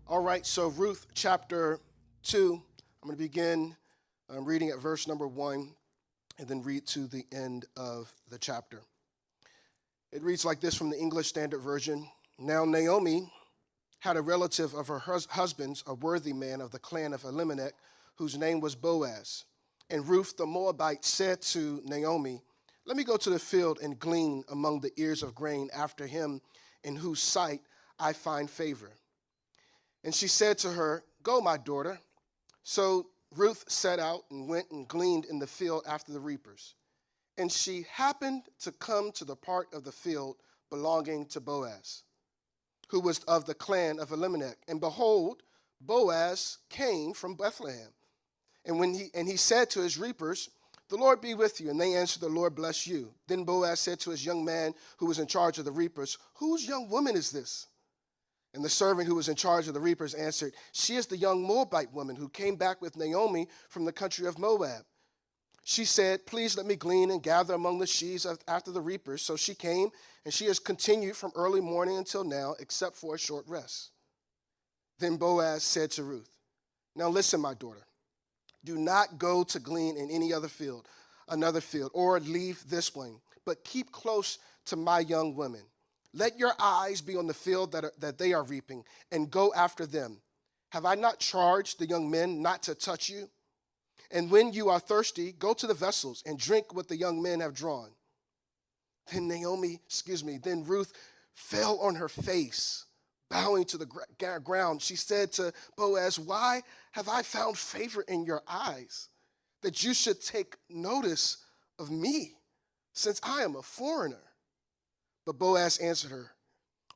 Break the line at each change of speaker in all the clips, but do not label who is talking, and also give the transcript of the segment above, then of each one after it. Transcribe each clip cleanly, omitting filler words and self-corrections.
All right, so Ruth chapter 2, I'm going to begin reading at verse number 1 and then read to the end of the chapter. It reads like this from the English Standard Version. Now Naomi had a relative of her husband's, a worthy man of the clan of Elimelech, whose name was Boaz. And Ruth the Moabite said to Naomi, "Let me go to the field and glean among the ears of grain after him in whose sight I find favor." And she said to her, "Go, my daughter." So Ruth set out and went and gleaned in the field after the reapers. And she happened to come to the part of the field belonging to Boaz, who was of the clan of Elimelech. And behold, Boaz came from Bethlehem. And he said to his reapers, "The Lord be with you." And they answered, "The Lord bless you." Then Boaz said to his young man who was in charge of the reapers, "Whose young woman is this?" And the servant who was in charge of the reapers answered, "She is the young Moabite woman who came back with Naomi from the country of Moab. She said, 'Please let me glean and gather among the sheaves after the reapers.' So she came, and she has continued from early morning until now, except for a short rest." Then Boaz said to Ruth, "Now listen, my daughter. Do not go to glean in any another field, or leave this one, but keep close to my young women. Let your eyes be on the field that they are reaping, and go after them. Have I not charged the young men not to touch you? And when you are thirsty, go to the vessels and drink what the young men have drawn." Then Ruth fell on her face, bowing to the ground. She said to Boaz, "Why have I found favor in your eyes, that you should take notice of me, since I am a foreigner?" But Boaz answered her,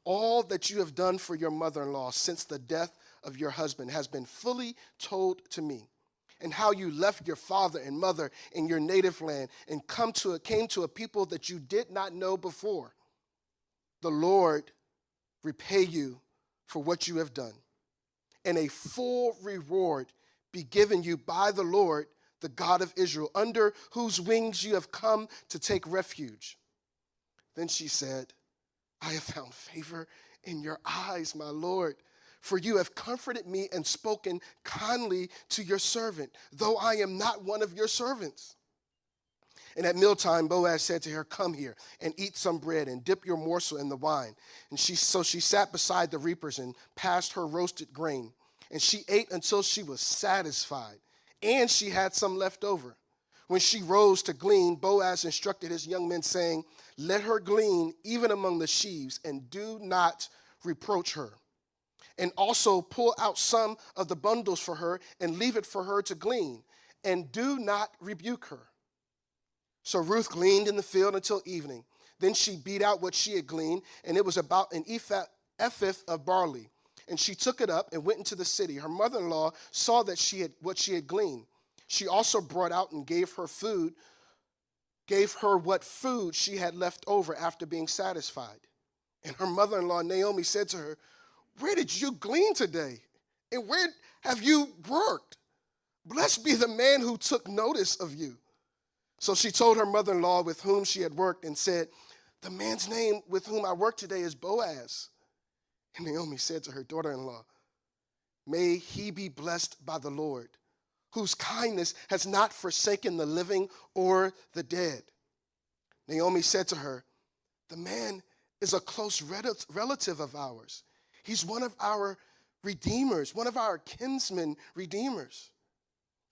"All that you have done for your mother-in-law since the death of your husband has been fully told to me, and how you left your father and mother in your native land and came to a people that you did not know before. The Lord repay you for what you have done, and a full reward be given you by the Lord, the God of Israel, under whose wings you have come to take refuge." Then she said, "I have found favor in your eyes, my Lord, for you have comforted me and spoken kindly to your servant, though I am not one of your servants." And at mealtime, Boaz said to her, "Come here and eat some bread and dip your morsel in the wine." And she sat beside the reapers and passed her roasted grain. And she ate until she was satisfied, and she had some left over. When she rose to glean, Boaz instructed his young men, saying, "Let her glean even among the sheaves, and do not reproach her. And also pull out some of the bundles for her, and leave it for her to glean, and do not rebuke her." So Ruth gleaned in the field until evening. Then she beat out what she had gleaned, and it was about an ephah of barley. And she took it up and went into the city. Her mother-in-law saw that what she had gleaned. She also brought out and gave her what food she had left over after being satisfied. And her mother-in-law, Naomi, said to her, "Where did you glean today? And where have you worked? Blessed be the man who took notice of you." So she told her mother-in-law with whom she had worked and said, "The man's name with whom I work today is Boaz." And Naomi said to her daughter-in-law, "May he be blessed by the Lord, whose kindness has not forsaken the living or the dead." Naomi said to her, "The man is a close relative of ours. He's one of our redeemers, one of our kinsmen redeemers."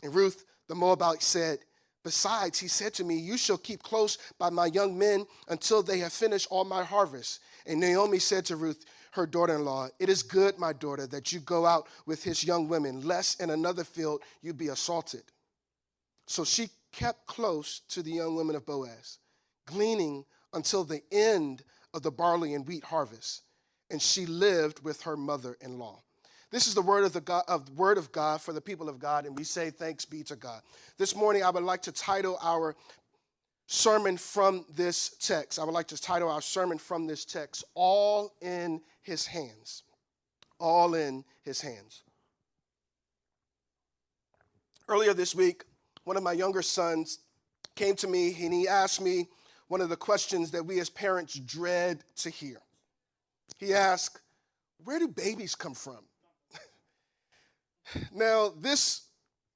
And Ruth the Moabite said, "Besides, he said to me, 'You shall keep close by my young men until they have finished all my harvest.'" And Naomi said to Ruth, her daughter-in-law, "It is good, my daughter, that you go out with his young women, lest in another field you be assaulted." So she kept close to the young women of Boaz, gleaning until the end of the barley and wheat harvest, and she lived with her mother-in-law. This is the word of God for the people of God, and we say thanks be to God. This morning, I would like to title our sermon from this text. "All in His Hands." All in His hands. Earlier this week, one of my younger sons came to me and he asked me one of the questions that we as parents dread to hear. He asked, "Where do babies come from?" Now,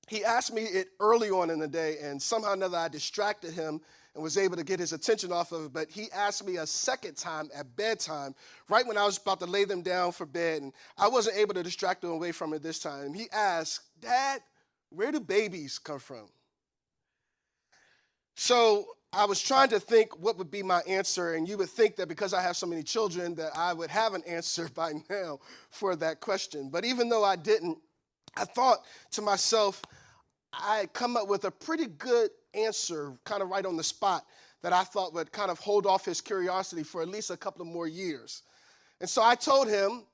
he asked me it early on in the day, and somehow or another I distracted him and was able to get his attention off of it. But he asked me a second time at bedtime, right when I was about to lay them down for bed, and I wasn't able to distract him away from it this time. He asked, "Dad, where do babies come from?" So I was trying to think what would be my answer, and you would think that because I have so many children that I would have an answer by now for that question. But even though I didn't, I thought to myself, I had come up with a pretty good answer, kind of right on the spot, that I thought would kind of hold off his curiosity for at least a couple of more years. And so I told him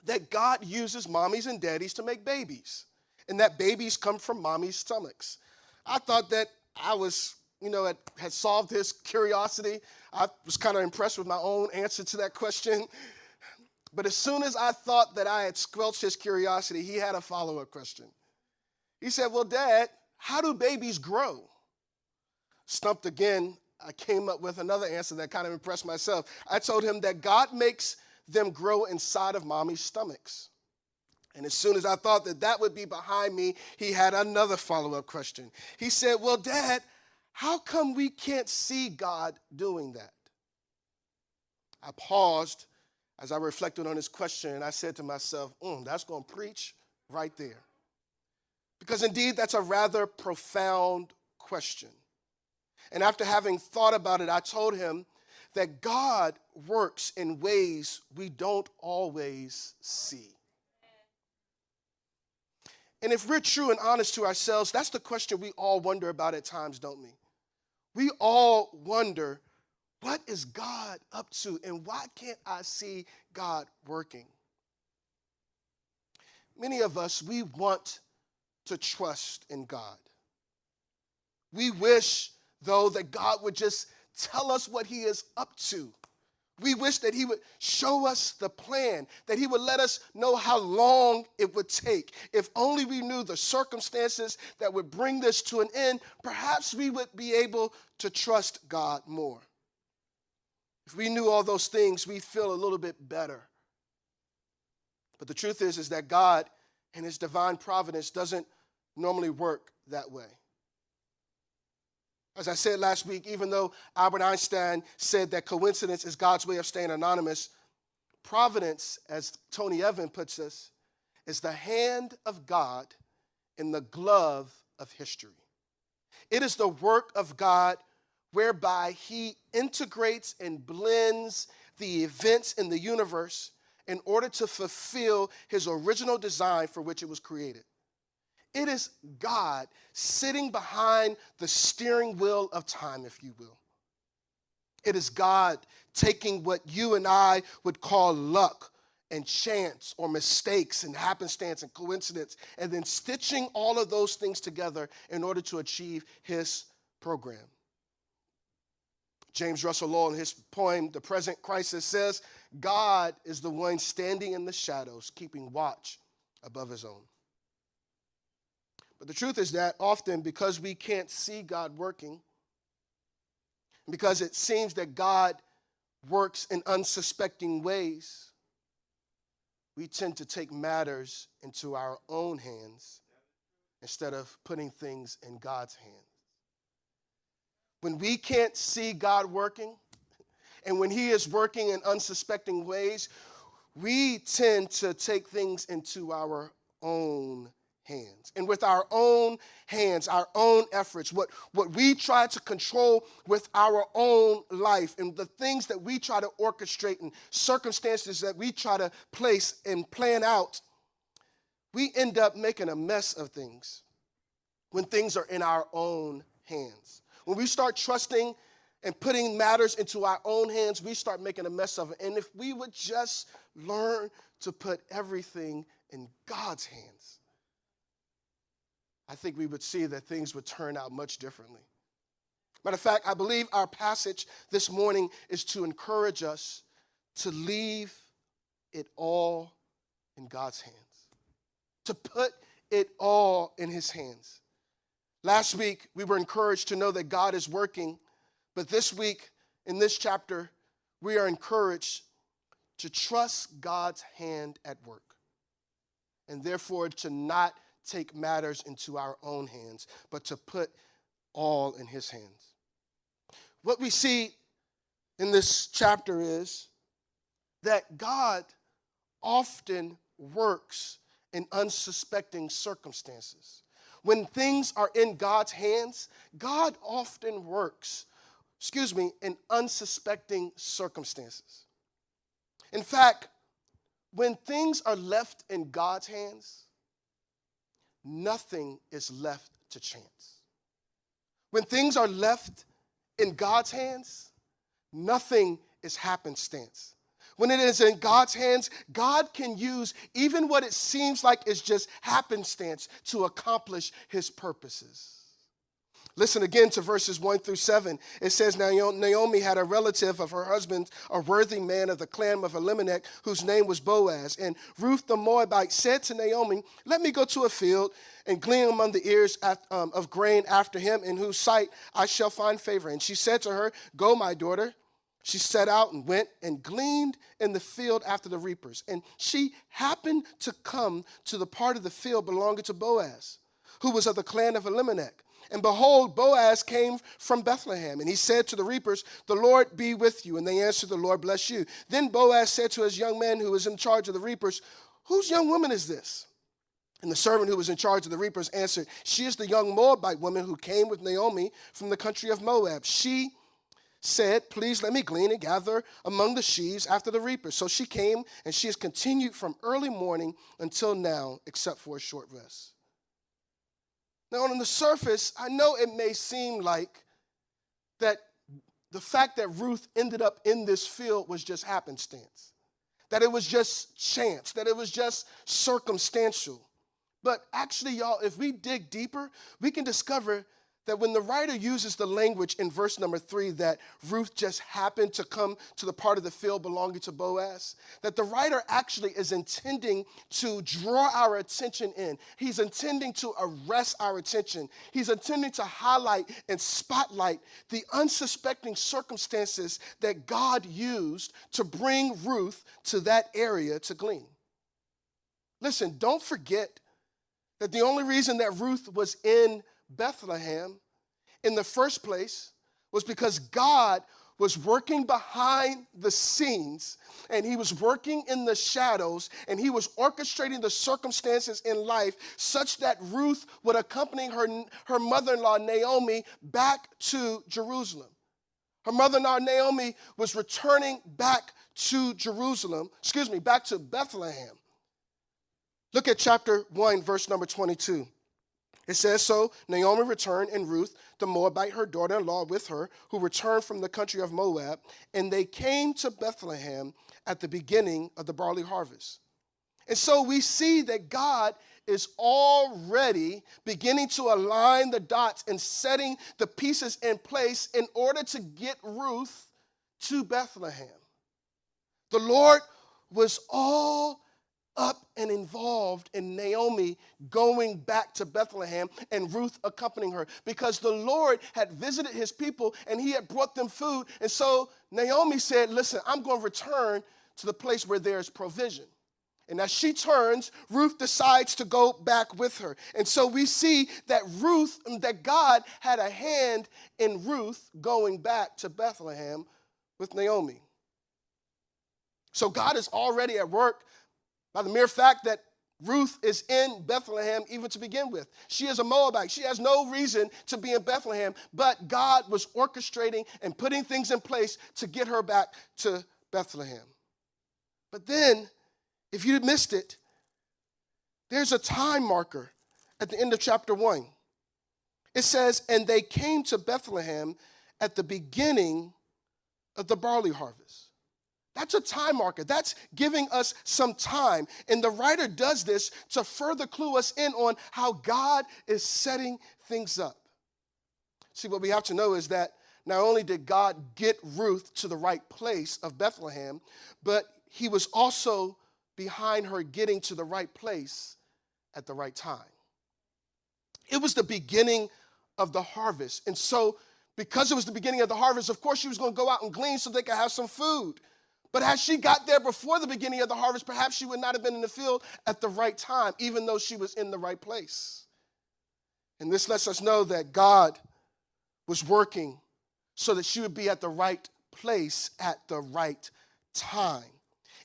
that God uses mommies and daddies to make babies, and that babies come from mommy's stomachs. I thought that I was, had solved his curiosity. I was kind of impressed with my own answer to that question. But as soon as I thought that I had squelched his curiosity, he had a follow-up question. He said, "Well, Dad, how do babies grow?" Stumped again, I came up with another answer that kind of impressed myself. I told him that God makes them grow inside of mommy's stomachs. And as soon as I thought that that would be behind me, he had another follow-up question. He said, "Well, Dad, how come we can't see God doing that?" I paused as I reflected on his question, and I said to myself, that's going to preach right there. Because indeed, that's a rather profound question. And after having thought about it, I told him that God works in ways we don't always see. And if we're true and honest to ourselves, that's the question we all wonder about at times, don't we? We all wonder, what is God up to, and why can't I see God working? Many of us, we want to trust in God. We wish, though, that God would just tell us what he is up to. We wish that he would show us the plan, that he would let us know how long it would take. If only we knew the circumstances that would bring this to an end, perhaps we would be able to trust God more. If we knew all those things, we'd feel a little bit better. But the truth is that God and his divine providence doesn't normally work that way. As I said last week, even though Albert Einstein said that coincidence is God's way of staying anonymous, providence, as Tony Evans puts us, is the hand of God in the glove of history. It is the work of God whereby he integrates and blends the events in the universe in order to fulfill his original design for which it was created. It is God sitting behind the steering wheel of time, if you will. It is God taking what you and I would call luck and chance or mistakes and happenstance and coincidence, and then stitching all of those things together in order to achieve his program. James Russell Lowell, in his poem, The Present Crisis, says, God is the one standing in the shadows, keeping watch above his own. But the truth is that often, because we can't see God working, because it seems that God works in unsuspecting ways, we tend to take matters into our own hands instead of putting things in God's hands. When we can't see God working, and when he is working in unsuspecting ways, we tend to take things into our own hands. And with our own hands, our own efforts, what we try to control with our own life, and the things that we try to orchestrate and circumstances that we try to place and plan out, we end up making a mess of things when things are in our own hands. When we start trusting and putting matters into our own hands, we start making a mess of it. And if we would just learn to put everything in God's hands, I think we would see that things would turn out much differently. Matter of fact, I believe our passage this morning is to encourage us to leave it all in God's hands, to put it all in his hands. Last week, we were encouraged to know that God is working, but this week, in this chapter, we are encouraged to trust God's hand at work. and therefore to not take matters into our own hands, but to put all in his hands. What we see in this chapter is that God often works in unsuspecting circumstances. When things are in God's hands, God often works, in unsuspecting circumstances. In fact, when things are left in God's hands, nothing is left to chance. When things are left in God's hands, nothing is happenstance. When it is in God's hands, God can use even what it seems like is just happenstance to accomplish his purposes. Listen again to verses 1 through 7. It says, now Naomi had a relative of her husband, a worthy man of the clan of Elimelech, whose name was Boaz. And Ruth the Moabite said to Naomi, let me go to a field and glean among the ears of grain after him, in whose sight I shall find favor. And she said to her, go, my daughter. She set out and went and gleaned in the field after the reapers. And she happened to come to the part of the field belonging to Boaz, who was of the clan of Elimelech. And behold, Boaz came from Bethlehem, and he said to the reapers, the Lord be with you. And they answered, the Lord bless you. Then Boaz said to his young man who was in charge of the reapers, whose young woman is this? And the servant who was in charge of the reapers answered, she is the young Moabite woman who came with Naomi from the country of Moab. She said, please let me glean and gather among the sheaves after the reapers. So she came, and she has continued from early morning until now, except for a short rest. Now, on the surface, I know it may seem like that the fact that Ruth ended up in this field was just happenstance, that it was just chance, that it was just circumstantial. But actually, y'all, if we dig deeper, we can discover that when the writer uses the language in verse number 3 that Ruth just happened to come to the part of the field belonging to Boaz, that the writer actually is intending to draw our attention in. He's intending to arrest our attention. He's intending to highlight and spotlight the unsuspecting circumstances that God used to bring Ruth to that area to glean. Listen, don't forget that the only reason that Ruth was in Bethlehem in the first place was because God was working behind the scenes, and he was working in the shadows, and he was orchestrating the circumstances in life such that Ruth would accompany her mother-in-law Naomi back to Jerusalem. Her mother-in-law Naomi was returning back to back to Bethlehem. Look at chapter 1, verse number 22. It says, so Naomi returned, and Ruth, the Moabite, her daughter-in-law, with her, who returned from the country of Moab, and they came to Bethlehem at the beginning of the barley harvest. And so we see that God is already beginning to align the dots and setting the pieces in place in order to get Ruth to Bethlehem. The Lord was all up and involved in Naomi going back to Bethlehem and Ruth accompanying her, because the Lord had visited his people and he had brought them food. And so Naomi said, listen, I'm going to return to the place where there's provision. And as she turns, Ruth decides to go back with her. And so we see that God had a hand in Ruth going back to Bethlehem with Naomi. So God is already at work by the mere fact that Ruth is in Bethlehem even to begin with. She is a Moabite. She has no reason to be in Bethlehem, but God was orchestrating and putting things in place to get her back to Bethlehem. But then, if you missed it, there's a time marker at the end of chapter 1. It says, and they came to Bethlehem at the beginning of the barley harvest. That's a time marker. That's giving us some time. And the writer does this to further clue us in on how God is setting things up. See, what we have to know is that not only did God get Ruth to the right place of Bethlehem, but he was also behind her getting to the right place at the right time. It was the beginning of the harvest. And so, because it was the beginning of the harvest, of course, she was going to go out and glean so they could have some food. But had she got there before the beginning of the harvest, perhaps she would not have been in the field at the right time, even though she was in the right place. And this lets us know that God was working so that she would be at the right place at the right time.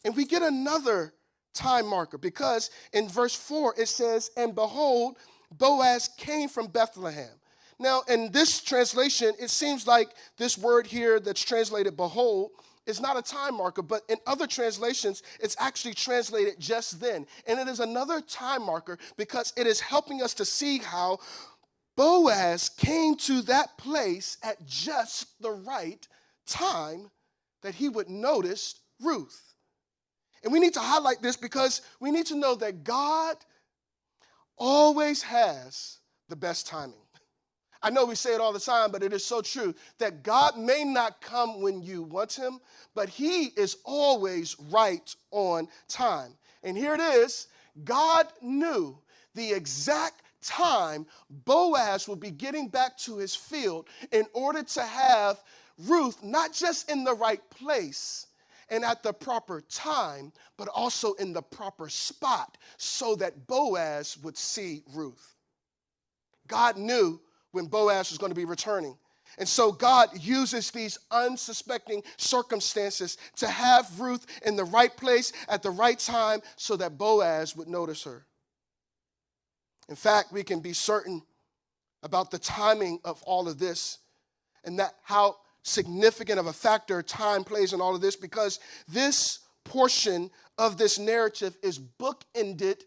And we get another time marker because in verse 4 it says, "And behold, Boaz came from Bethlehem." Now, in this translation, it seems like this word here that's translated behold is not a time marker, but in other translations, it's actually translated just then. And it is another time marker because it is helping us to see how Boaz came to that place at just the right time that he would notice Ruth. And we need to highlight this because we need to know that God always has the best timing. I know we say it all the time, but it is so true that God may not come when you want him, but he is always right on time. And here it is. God knew the exact time Boaz will be getting back to his field in order to have Ruth not just in the right place and at the proper time, but also in the proper spot so that Boaz would see Ruth. God knew when Boaz was going to be returning. And so God uses these unsuspecting circumstances to have Ruth in the right place at the right time so that Boaz would notice her. In fact, we can be certain about the timing of all of this and that how significant of a factor time plays in all of this because this portion of this narrative is bookended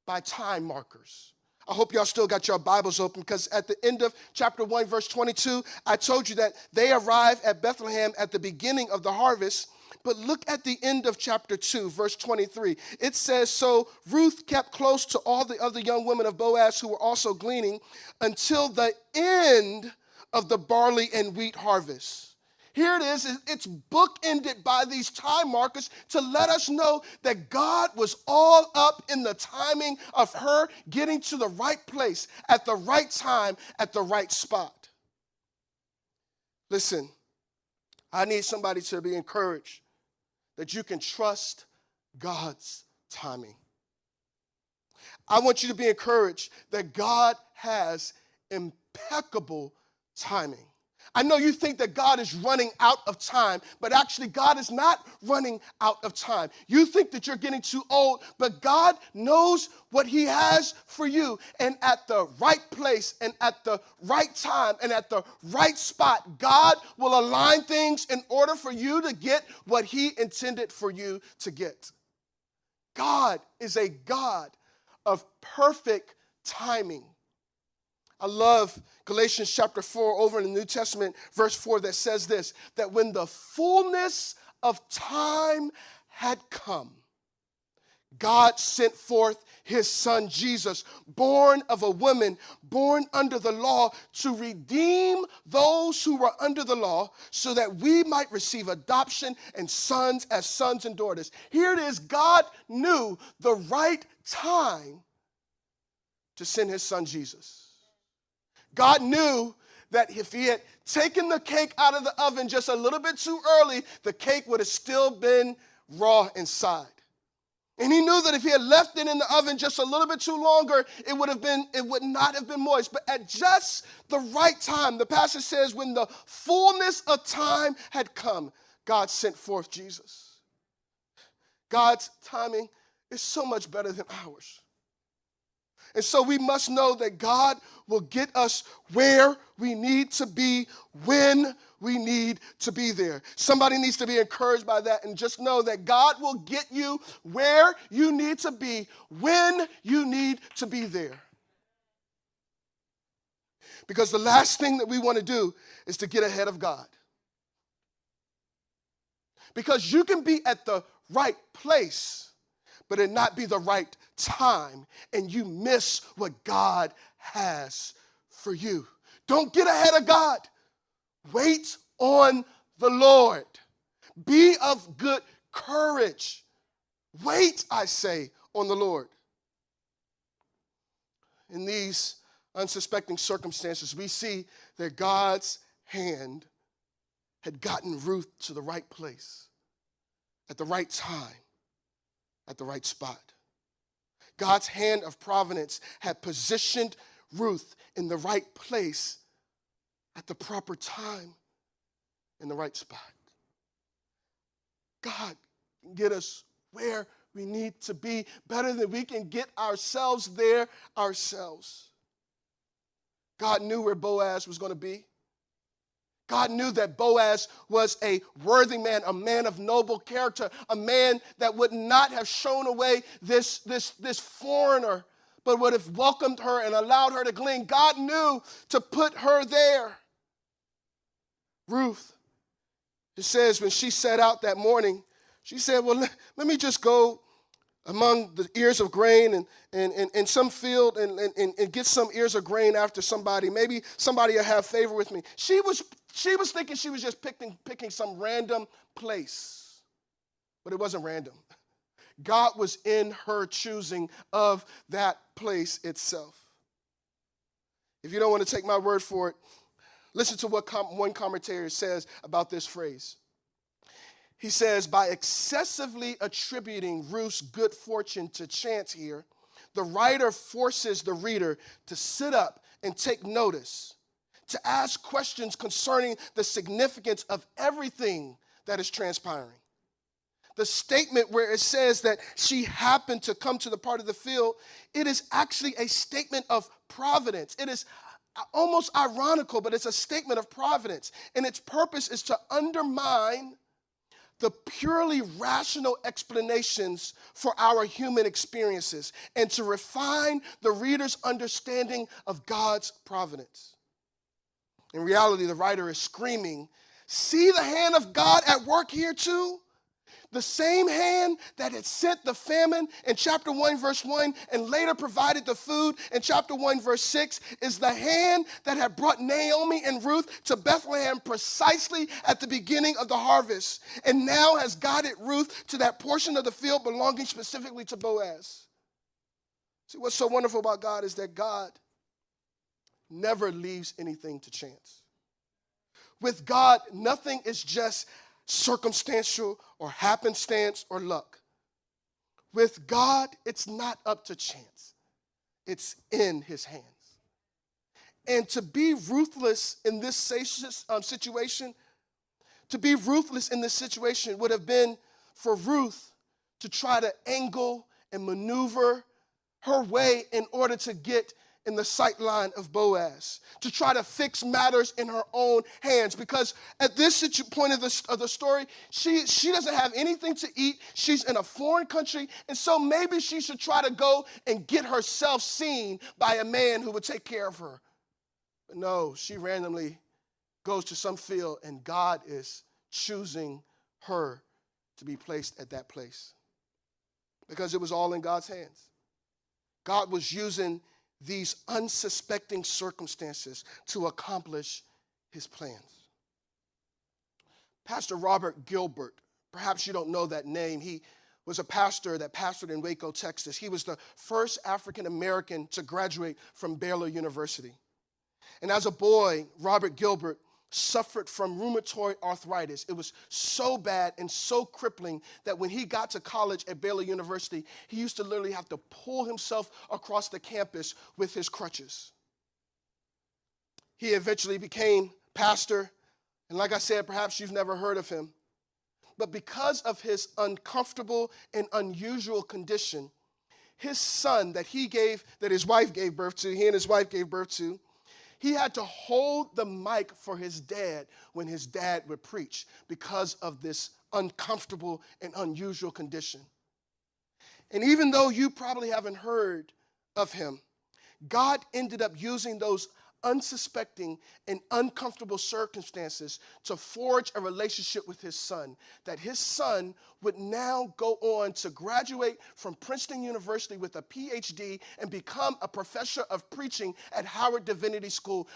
by time markers. I hope y'all still got your Bibles open because at the end of chapter 1, verse 22, I told you that they arrived at Bethlehem at the beginning of the harvest. But look at the end of chapter 2, verse 23. It says, "So Ruth kept close to all the other young women of Boaz who were also gleaning until the end of the barley and wheat harvest." Here it is. It's bookended by these time markers to let us know that God was all up in the timing of her getting to the right place at the right time at the right spot. Listen, I need somebody to be encouraged that you can trust God's timing. I want you to be encouraged that God has impeccable timing. I know you think that God is running out of time, but actually God is not running out of time. You think that you're getting too old, but God knows what he has for you. And at the right place and at the right time and at the right spot, God will align things in order for you to get what he intended for you to get. God is a God of perfect timing. I love Galatians chapter 4 over in the New Testament, verse 4 that says this, that when the fullness of time had come, God sent forth his son Jesus, born of a woman, born under the law, to redeem those who were under the law so that we might receive adoption and sons as sons and daughters. Here it is, God knew the right time to send his son Jesus. God knew that if he had taken the cake out of the oven just a little bit too early, the cake would have still been raw inside. And he knew that if he had left it in the oven just a little bit too longer, it would not have been moist. But at just the right time, the passage says, when the fullness of time had come, God sent forth Jesus. God's timing is so much better than ours. And so we must know that God will get us where we need to be when we need to be there. Somebody needs to be encouraged by that and just know that God will get you where you need to be when you need to be there. Because the last thing that we want to do is to get ahead of God. Because you can be at the right place, but it not be the right time, and you miss what God has for you. Don't get ahead of God. Wait on the Lord. Be of good courage. Wait, I say, on the Lord. In these unsuspecting circumstances, we see that God's hand had gotten Ruth to the right place at the right time, at the right spot. God's hand of providence had positioned Ruth in the right place at the proper time, in the right spot. God can get us where we need to be better than we can get ourselves there ourselves. God knew where Boaz was going to be. God knew that Boaz was a worthy man, a man of noble character, a man that would not have shown away this foreigner, but would have welcomed her and allowed her to glean. God knew to put her there. Ruth, it says when she set out that morning, she said, well, let me just go among the ears of grain and some field and get some ears of grain after somebody. Maybe somebody will have favor with me. She was thinking she was just picking some random place. But it wasn't random. God was in her choosing of that place itself. If you don't want to take my word for it, listen to what one commentator says about this phrase. He says, by excessively attributing Ruth's good fortune to chance here, the writer forces the reader to sit up and take notice, to ask questions concerning the significance of everything that is transpiring. The statement where it says that she happened to come to the part of the field, it is actually a statement of providence. It is almost ironical, but it's a statement of providence. And its purpose is to undermine the purely rational explanations for our human experiences and to refine the reader's understanding of God's providence. In reality, the writer is screaming, see the hand of God at work here too? The same hand that had sent the famine in chapter 1, verse 1, and later provided the food in chapter 1, verse 6, is the hand that had brought Naomi and Ruth to Bethlehem precisely at the beginning of the harvest, and now has guided Ruth to that portion of the field belonging specifically to Boaz. See, what's so wonderful about God is that God never leaves anything to chance. With God, nothing is just circumstantial or happenstance or luck. With God, it's not up to chance. It's in his hands. And to be ruthless in this situation, would have been for Ruth to try to angle and maneuver her way in order to get in the sight line of Boaz, to try to fix matters in her own hands. Because at this point of the story, she doesn't have anything to eat. She's in a foreign country, and so maybe she should try to go and get herself seen by a man who would take care of her. But no, she randomly goes to some field, and God is choosing her to be placed at that place. Because it was all in God's hands. God was using these unsuspecting circumstances to accomplish his plans. Pastor Robert Gilbert, perhaps you don't know that name. He was a pastor that pastored in Waco, Texas. He was the first African American to graduate from Baylor University. And as a boy, Robert Gilbert suffered from rheumatoid arthritis. It was so bad and so crippling that when he got to college at Baylor University, he used to literally have to pull himself across the campus with his crutches. He eventually became pastor, and like I said, perhaps you've never heard of him. But because of his uncomfortable and unusual condition, his son that his wife gave birth to, he and his wife gave birth to, he had to hold the mic for his dad when his dad would preach because of this uncomfortable and unusual condition. And even though you probably haven't heard of him, God ended up using those unsuspecting and uncomfortable circumstances to forge a relationship with his son, that his son would now go on to graduate from Princeton University with a PhD and become a professor of preaching at Howard Divinity School,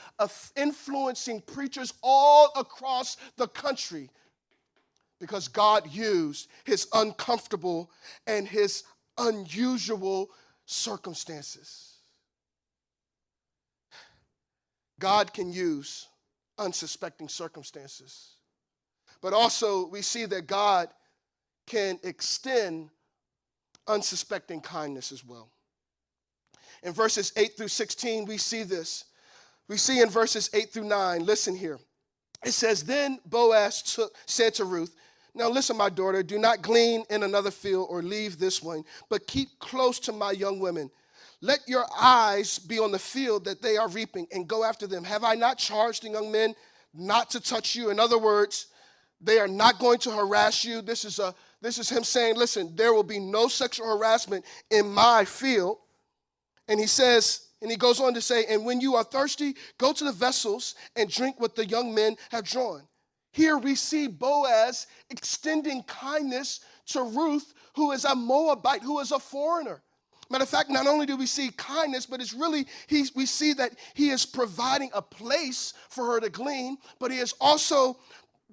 influencing preachers all across the country because God used his uncomfortable and his unusual circumstances. God can use unsuspecting circumstances. But also we see that God can extend unsuspecting kindness as well. In verses 8 through 16, we see this. We see in verses 8 through 9, listen here. It says, then Boaz said to Ruth, now listen, my daughter, do not glean in another field or leave this one, but keep close to my young women. Let your eyes be on the field that they are reaping and go after them. Have I not charged the young men not to touch you? In other words, they are not going to harass you. This is him saying, listen, there will be no sexual harassment in my field. And he says, and he goes on to say, and when you are thirsty, go to the vessels and drink what the young men have drawn. Here we see Boaz extending kindness to Ruth, who is a Moabite, who is a foreigner. Matter of fact, not only do we see kindness, but it's really, we see that he is providing a place for her to glean, but he is also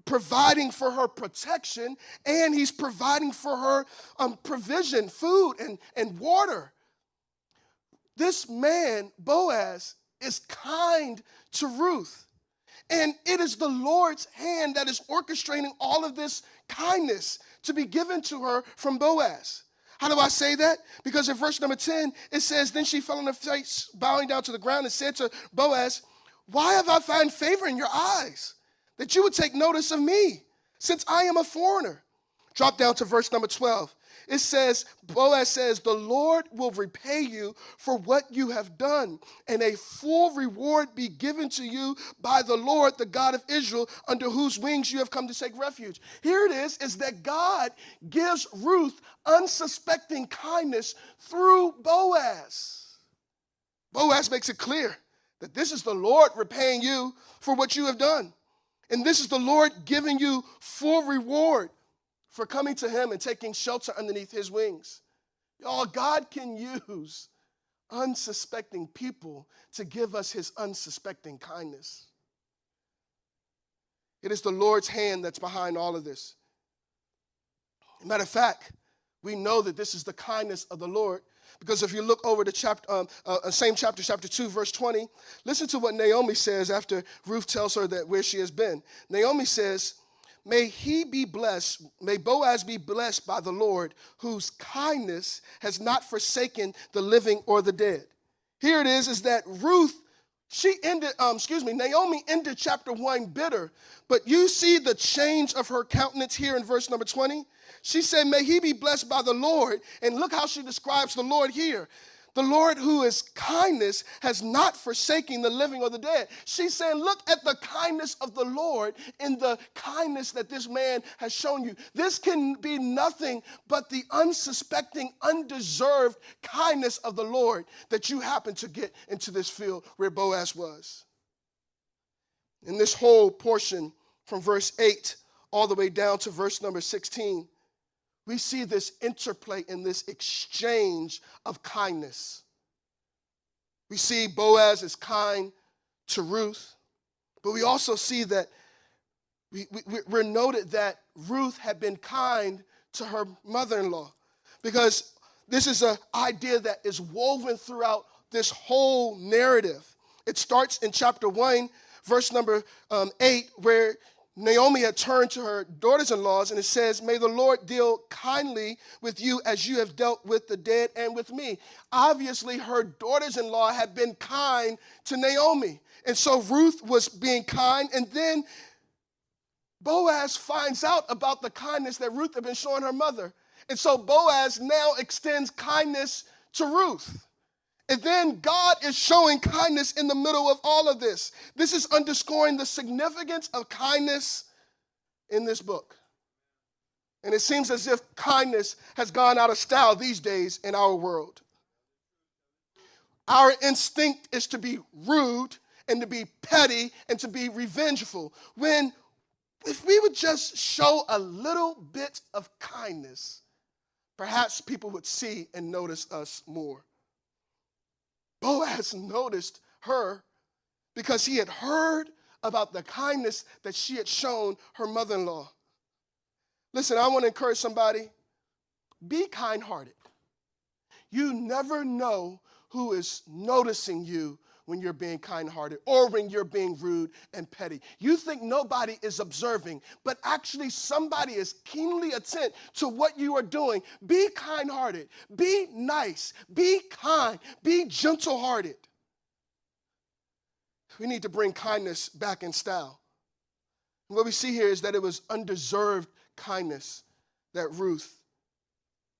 providing for her protection, and he's providing for her provision, food and water. This man, Boaz, is kind to Ruth. And it is the Lord's hand that is orchestrating all of this kindness to be given to her from Boaz. How do I say that? Because in verse number 10, it says, then she fell on her face, bowing down to the ground, and said to Boaz, why have I found favor in your eyes, that you would take notice of me, since I am a foreigner? Drop down to verse number 12. It says, Boaz says, the Lord will repay you for what you have done, and a full reward be given to you by the Lord, the God of Israel, under whose wings you have come to take refuge. Here it is that God gives Ruth unsuspecting kindness through Boaz. Boaz makes it clear that this is the Lord repaying you for what you have done. And this is the Lord giving you full reward for coming to him and taking shelter underneath his wings. Y'all, God can use unsuspecting people to give us his unsuspecting kindness. It is the Lord's hand that's behind all of this. Matter of fact, we know that this is the kindness of the Lord, because if you look over to same chapter, chapter 2, verse 20, listen to what Naomi says after Ruth tells her that where she has been. Naomi says, may Boaz be blessed by the Lord, whose kindness has not forsaken the living or the dead. Here it is that Ruth, Naomi ended chapter 1 bitter, but you see the change of her countenance here in verse number 20. She said, may he be blessed by the Lord, and look how she describes the Lord here. The Lord, who is kindness, has not forsaken the living or the dead. She's saying, look at the kindness of the Lord in the kindness that this man has shown you. This can be nothing but the unsuspecting, undeserved kindness of the Lord that you happen to get into this field where Boaz was. In this whole portion from verse 8 all the way down to verse number 16, we see this interplay in this exchange of kindness. We see Boaz is kind to Ruth, but we also see that we're noted that Ruth had been kind to her mother-in-law, because this is an idea that is woven throughout this whole narrative. It starts in chapter 1, verse number 8, where Naomi had turned to her daughters-in-laws, and it says, may the Lord deal kindly with you as you have dealt with the dead and with me. Obviously, her daughters-in-law had been kind to Naomi. And so Ruth was being kind, and then Boaz finds out about the kindness that Ruth had been showing her mother. And so Boaz now extends kindness to Ruth. And then God is showing kindness in the middle of all of this. This is underscoring the significance of kindness in this book. And it seems as if kindness has gone out of style these days in our world. Our instinct is to be rude and to be petty and to be revengeful, when if we would just show a little bit of kindness, perhaps people would see and notice us more. Boaz noticed her because he had heard about the kindness that she had shown her mother-in-law. Listen, I want to encourage somebody, be kind-hearted. You never know who is noticing you when you're being kind-hearted or when you're being rude and petty. You think nobody is observing, but actually somebody is keenly attent to what you are doing. Be kind-hearted. Be nice. Be kind. Be gentle-hearted. We need to bring kindness back in style. And what we see here is that it was undeserved kindness that Ruth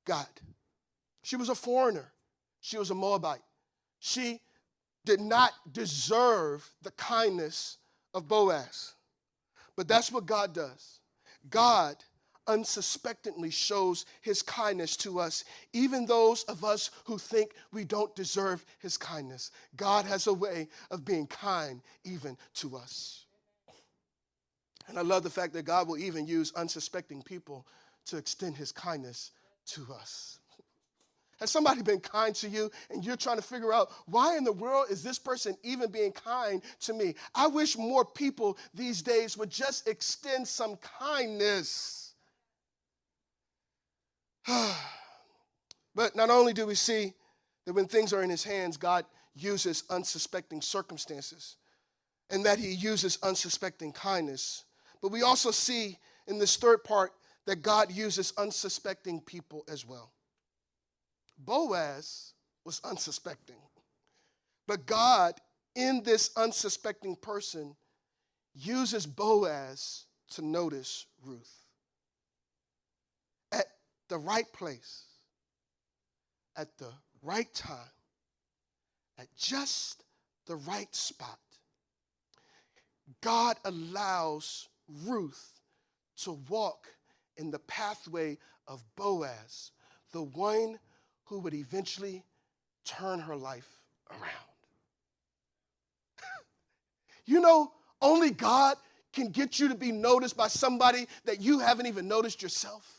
got. She was a foreigner. She was a Moabite. She did not deserve the kindness of Boaz. But that's what God does. God unsuspectingly shows his kindness to us, even those of us who think we don't deserve his kindness. God has a way of being kind even to us. And I love the fact that God will even use unsuspecting people to extend his kindness to us. Has somebody been kind to you and you're trying to figure out, why in the world is this person even being kind to me? I wish more people these days would just extend some kindness. But not only do we see that when things are in his hands, God uses unsuspecting circumstances and that he uses unsuspecting kindness, but we also see in this third part that God uses unsuspecting people as well. Boaz was unsuspecting, but God, in this unsuspecting person, uses Boaz to notice Ruth. At the right place, at the right time, at just the right spot, God allows Ruth to walk in the pathway of Boaz, the one who would eventually turn her life around. You know, only God can get you to be noticed by somebody that you haven't even noticed yourself.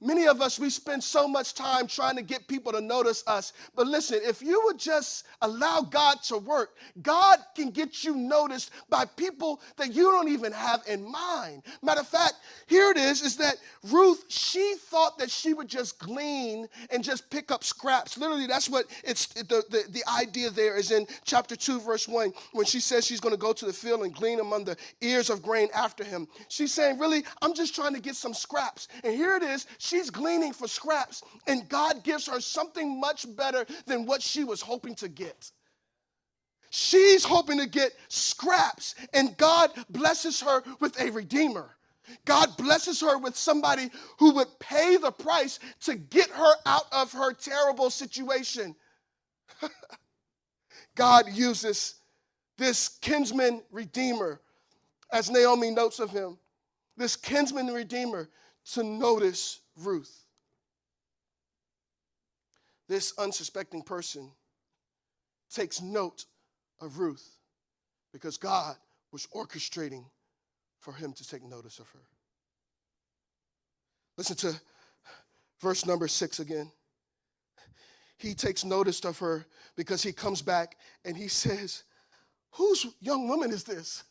Many of us, we spend so much time trying to get people to notice us. But listen, if you would just allow God to work, God can get you noticed by people that you don't even have in mind. Matter of fact, here it is that Ruth, she thought that she would just glean and just pick up scraps. Literally, that's what the idea there is in chapter 2, verse 1, when she says she's going to go to the field and glean among the ears of grain after him. She's saying, really, I'm just trying to get some scraps. And here it is. She's gleaning for scraps, and God gives her something much better than what she was hoping to get. She's hoping to get scraps, and God blesses her with a redeemer. God blesses her with somebody who would pay the price to get her out of her terrible situation. God uses this kinsman redeemer, as Naomi notes of him, this kinsman redeemer to notice Ruth. This unsuspecting person takes note of Ruth because God was orchestrating for him to take notice of her. Listen to verse number 6 again. He takes notice of her because he comes back and he says, whose young woman is this?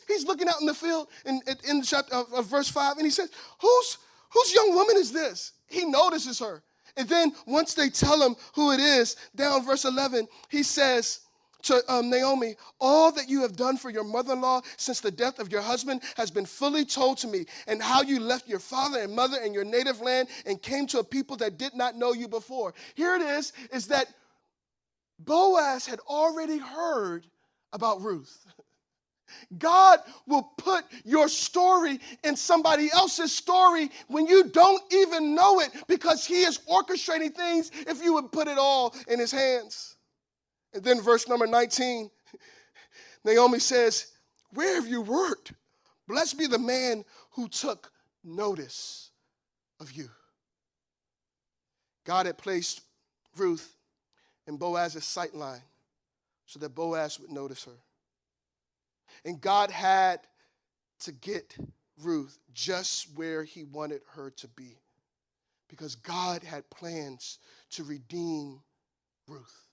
He's looking out in the field in the chapter of verse 5, and he says, whose young woman is this? He notices her. And then once they tell him who it is, down verse 11, he says to Naomi, all that you have done for your mother-in-law since the death of your husband has been fully told to me, and how you left your father and mother and your native land and came to a people that did not know you before. Here it is that Boaz had already heard about Ruth. God will put your story in somebody else's story when you don't even know it, because he is orchestrating things if you would put it all in his hands. And then verse number 19, Naomi says, where have you worked? Blessed be the man who took notice of you. God had placed Ruth in Boaz's sight line so that Boaz would notice her. And God had to get Ruth just where he wanted her to be, because God had plans to redeem Ruth.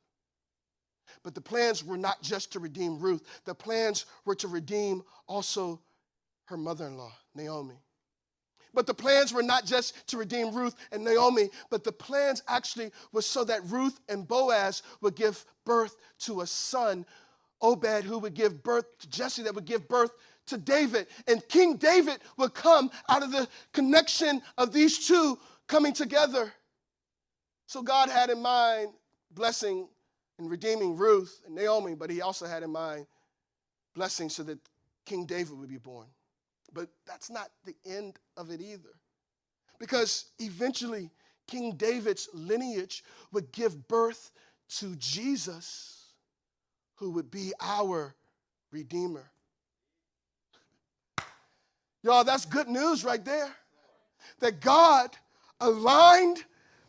But the plans were not just to redeem Ruth. The plans were to redeem also her mother-in-law, Naomi. But the plans were not just to redeem Ruth and Naomi, but the plans actually was so that Ruth and Boaz would give birth to a son, Obed, who would give birth to Jesse, that would give birth to David. And King David would come out of the connection of these two coming together. So God had in mind blessing and redeeming Ruth and Naomi, but he also had in mind blessing so that King David would be born. But that's not the end of it either. Because eventually, King David's lineage would give birth to Jesus, who would be our Redeemer. Y'all, that's good news right there. That God aligned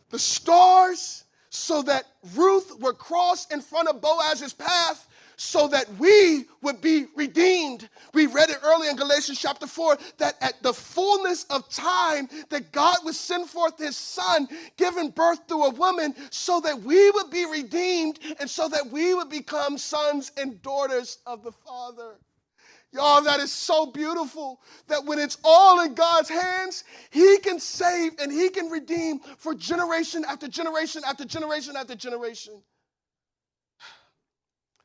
the stars so that Ruth would cross in front of Boaz's path so that we would be redeemed. We read it earlier in Galatians chapter 4, that at the fullness of time, that God would send forth his son, giving birth through a woman, so that we would be redeemed and so that we would become sons and daughters of the Father. Y'all, that is so beautiful, that when it's all in God's hands, he can save and he can redeem for generation after generation after generation after generation.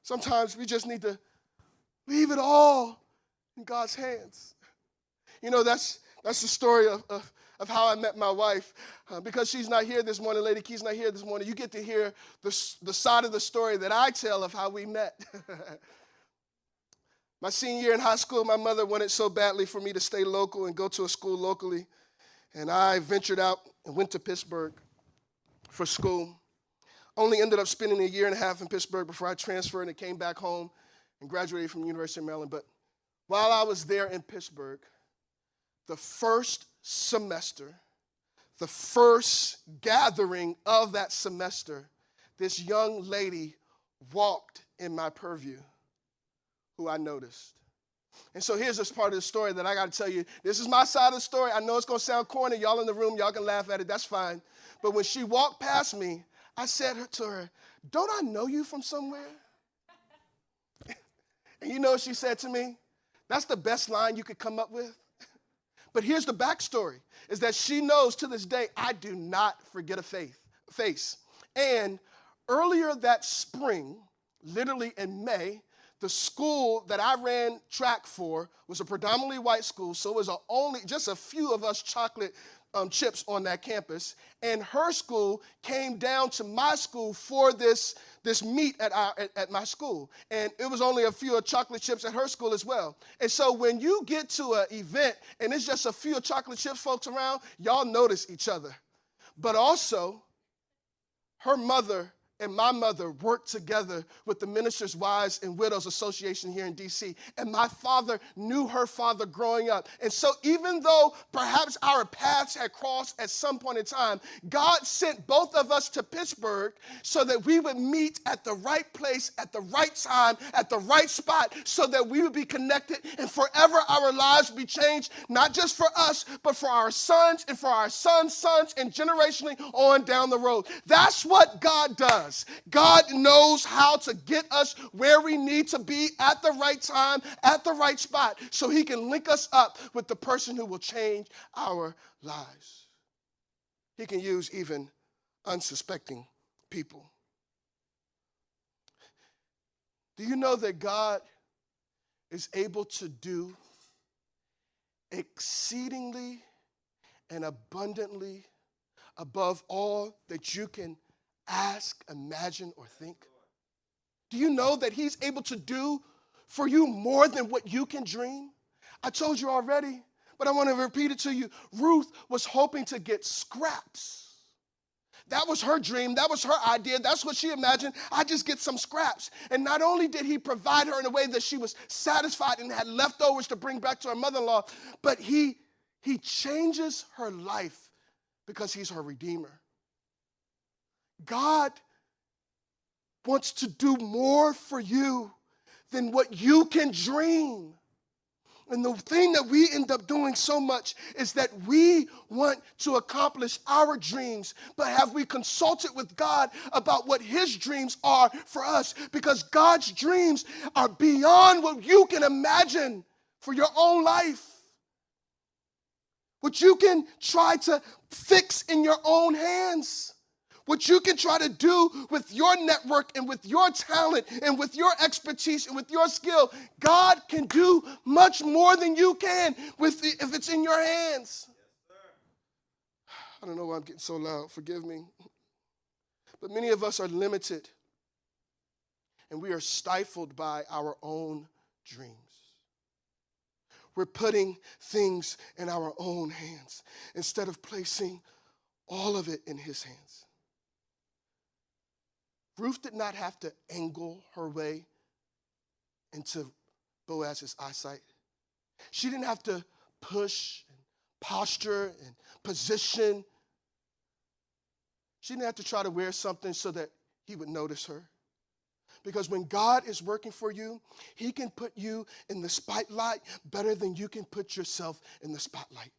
Sometimes we just need to leave it all in God's hands. You know, that's the story of how I met my wife. Because she's not here this morning, Lady Key's not here this morning, you get to hear the side of the story that I tell of how we met. My senior year in high school, my mother wanted so badly for me to stay local and go to a school locally. And I ventured out and went to Pittsburgh for school. Only ended up spending a year and a half in Pittsburgh before I transferred and came back home and graduated from the University of Maryland. But while I was there in Pittsburgh, the first semester, the first gathering of that semester, this young lady walked in my purview who I noticed. And so here's this part of the story that I got to tell you. This is my side of the story. I know it's going to sound corny. Y'all in the room, y'all can laugh at it. That's fine. But when she walked past me, I said to her, "Don't I know you from somewhere?" And you know what she said to me? That's the best line you could come up with. But here's the backstory, is that she knows to this day I do not forget a face. And earlier that spring, literally in May, the school that I ran track for was a predominantly white school, so it was only just a few of us chocolate chips on that campus. And her school came down to my school for this meet at my school. And it was only a few of chocolate chips at her school as well. And so when you get to an event and it's just a few of chocolate chips folks around, y'all notice each other. But also, her mother and my mother worked together with the Ministers' Wives and Widows Association here in D.C. And my father knew her father growing up. And so even though perhaps our paths had crossed at some point in time, God sent both of us to Pittsburgh so that we would meet at the right place, at the right time, at the right spot, so that we would be connected and forever our lives would be changed, not just for us, but for our sons and for our sons' sons and generationally on down the road. That's what God does. God knows how to get us where we need to be at the right time, at the right spot, so he can link us up with the person who will change our lives. He can use even unsuspecting people. Do you know that God is able to do exceedingly and abundantly above all that you can ask, imagine, or think? Do you know that he's able to do for you more than what you can dream? I told you already, but I want to repeat it to you. Ruth was hoping to get scraps. That was her dream. That was her idea. That's what she imagined. I just get some scraps. And not only did he provide her in a way that she was satisfied and had leftovers to bring back to her mother-in-law, but he changes her life because he's her redeemer. God wants to do more for you than what you can dream. And the thing that we end up doing so much is that we want to accomplish our dreams, but have we consulted with God about what his dreams are for us? Because God's dreams are beyond what you can imagine for your own life. what you can try to fix in your own hands, what you can try to do with your network and with your talent and with your expertise and with your skill. God can do much more than you can if it's in your hands. I don't know why I'm getting so loud. Forgive me. But many of us are limited, and we are stifled by our own dreams. We're putting things in our own hands instead of placing all of it in his hands. Ruth did not have to angle her way into Boaz's eyesight. She didn't have to push and posture and position. She didn't have to try to wear something so that he would notice her. Because when God is working for you, he can put you in the spotlight better than you can put yourself in the spotlight.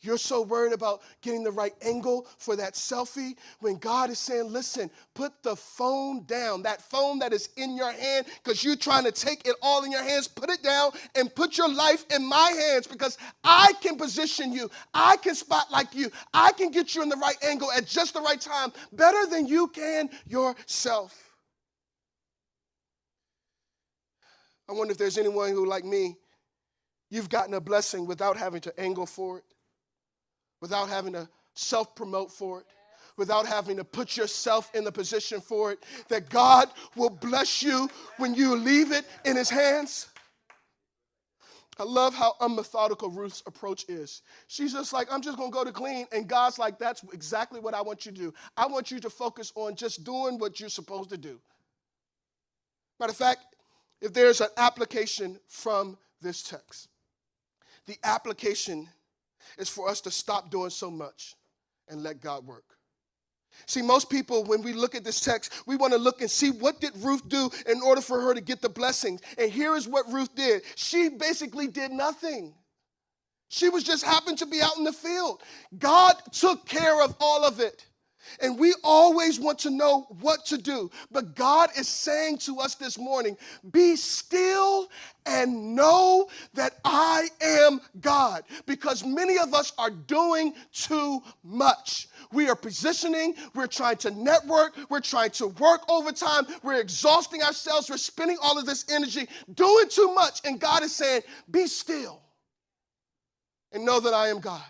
You're so worried about getting the right angle for that selfie when God is saying, listen, put the phone down, that phone that is in your hand because you're trying to take it all in your hands, put it down and put your life in my hands because I can position you. I can spotlight you. I can get you in the right angle at just the right time better than you can yourself. I wonder if there's anyone who, like me, you've gotten a blessing without having to angle for it, without having to self-promote for it, without having to put yourself in the position for it, that God will bless you when you leave it in his hands. I love how unmethodical Ruth's approach is. She's just like, I'm just going to go to clean. And God's like, that's exactly what I want you to do. I want you to focus on just doing what you're supposed to do. Matter of fact, if there's an application from this text, the application is for us to stop doing so much and let God work. See, most people, when we look at this text, we want to look and see what did Ruth do in order for her to get the blessings. And here is what Ruth did. She basically did nothing. She was just happened to be out in the field. God took care of all of it. And we always want to know what to do. But God is saying to us this morning, be still and know that I am God. Because many of us are doing too much. We are positioning, we're trying to network, we're trying to work overtime, we're exhausting ourselves, we're spending all of this energy doing too much. And God is saying, be still and know that I am God.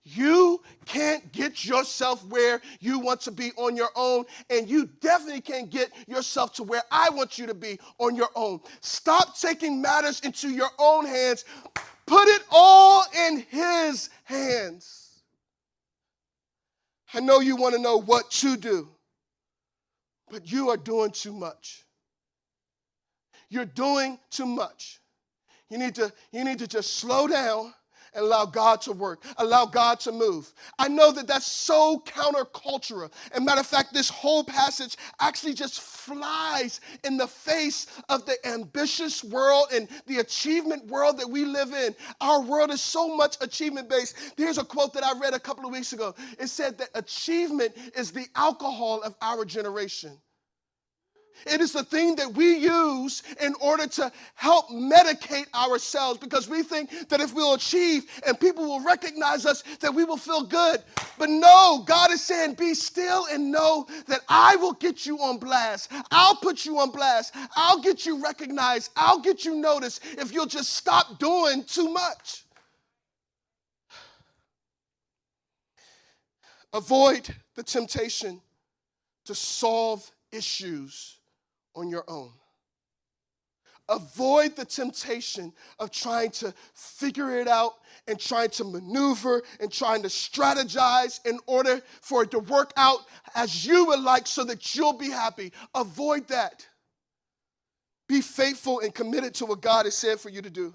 You can't get yourself where you want to be on your own, and you definitely can't get yourself to where I want you to be on your own. Stop taking matters into your own hands. Put it all in his hands. I know you want to know what to do, but you are doing too much. You're doing too much. You need to just slow down and allow God to work, allow God to move. I know that that's so countercultural. And matter of fact, this whole passage actually just flies in the face of the ambitious world and the achievement world that we live in. Our world is so much achievement-based. There's a quote that I read a couple of weeks ago. It said that achievement is the alcohol of our generation. It is the thing that we use in order to help medicate ourselves because we think that if we'll achieve and people will recognize us, that we will feel good. But no, God is saying, be still and know that I will get you on blast. I'll put you on blast. I'll get you recognized. I'll get you noticed if you'll just stop doing too much. Avoid the temptation to solve issues on your own. Avoid the temptation of trying to figure it out and trying to maneuver and trying to strategize in order for it to work out as you would like so that you'll be happy. Avoid that. Be faithful and committed to what God has said for you to do.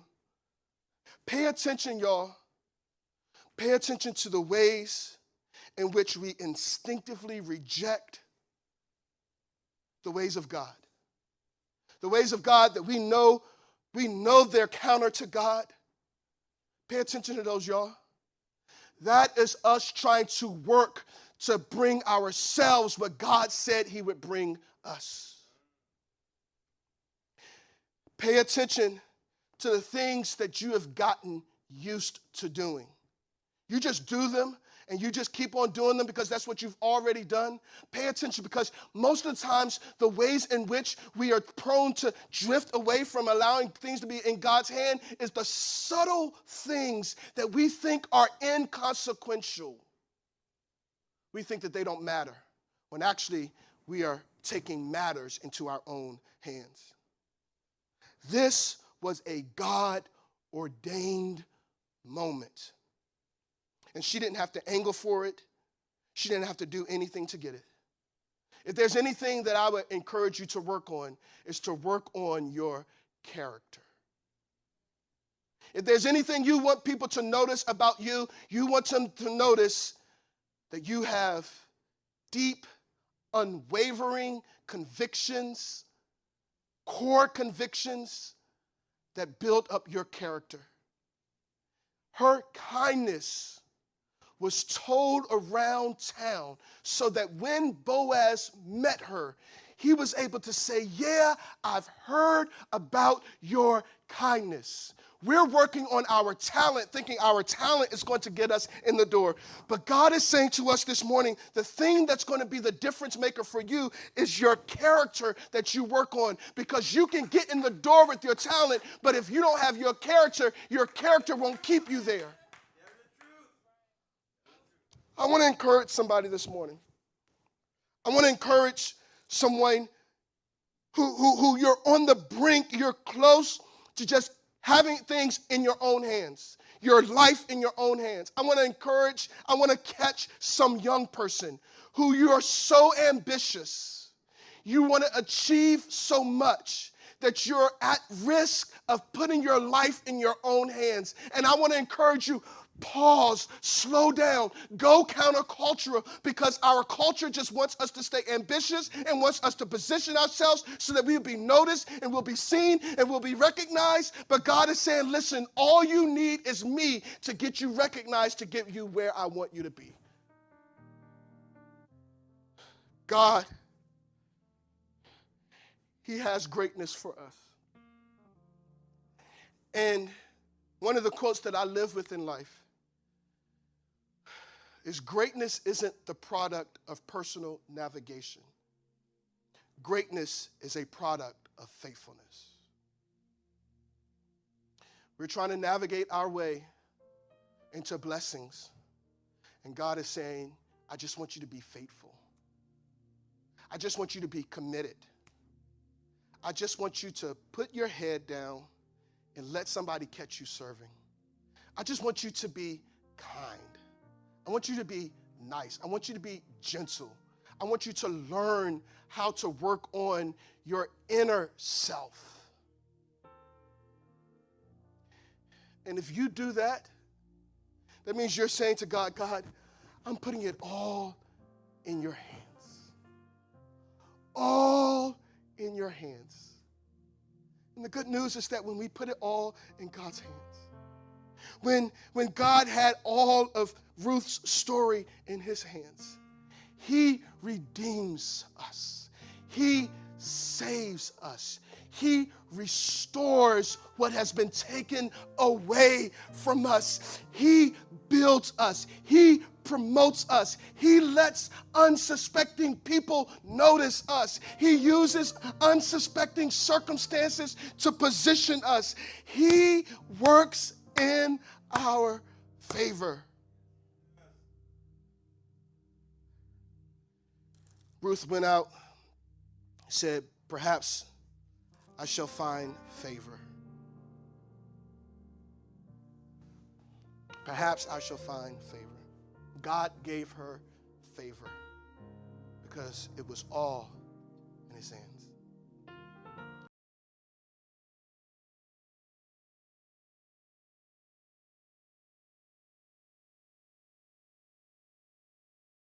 Pay attention, y'all. Pay attention to the ways in which we instinctively reject the ways of God. The ways of God that we know they're counter to God. Pay attention to those, y'all. That is us trying to work to bring ourselves what God said he would bring us. Pay attention to the things that you have gotten used to doing. You just do them and you just keep on doing them because that's what you've already done. Pay attention, because most of the times the ways in which we are prone to drift away from allowing things to be in God's hand is the subtle things that we think are inconsequential. We think that they don't matter, when actually we are taking matters into our own hands. This was a God-ordained moment. And she didn't have to angle for it. She didn't have to do anything to get it. If there's anything that I would encourage you to work on, is to work on your character. If there's anything you want people to notice about you, you want them to notice that you have deep, unwavering convictions, core convictions that build up your character. Her kindness was told around town so that when Boaz met her, he was able to say, yeah, I've heard about your kindness. We're working on our talent, thinking our talent is going to get us in the door. But God is saying to us this morning, the thing that's going to be the difference maker for you is your character that you work on. Because you can get in the door with your talent, but if you don't have your character won't keep you there. I want to encourage somebody this morning. I want to encourage someone who you're on the brink, you're close to just having things in your own hands, your life in your own hands. I want to catch some young person who you are so ambitious. You want to achieve so much that you're at risk of putting your life in your own hands. And I want to encourage you, pause, slow down, go countercultural, because our culture just wants us to stay ambitious and wants us to position ourselves so that we'll be noticed and we'll be seen and we'll be recognized. But God is saying, listen, all you need is me to get you recognized, to get you where I want you to be. God, He has greatness for us. And one of the quotes that I live with in life is, greatness isn't the product of personal navigation. Greatness is a product of faithfulness. We're trying to navigate our way into blessings. And God is saying, I just want you to be faithful. I just want you to be committed. I just want you to put your head down and let somebody catch you serving. I just want you to be kind. I want you to be nice. I want you to be gentle. I want you to learn how to work on your inner self. And if you do that, that means you're saying to God, God, I'm putting it all in your hands. All in your hands. And the good news is that when we put it all in God's hands, when God had all of Ruth's story in his hands, he redeems us. He saves us. He restores what has been taken away from us. He builds us. He promotes us. He lets unsuspecting people notice us. He uses unsuspecting circumstances to position us. He works in our favor. Ruth went out, said, perhaps I shall find favor. Perhaps I shall find favor. God gave her favor because it was all in his hands.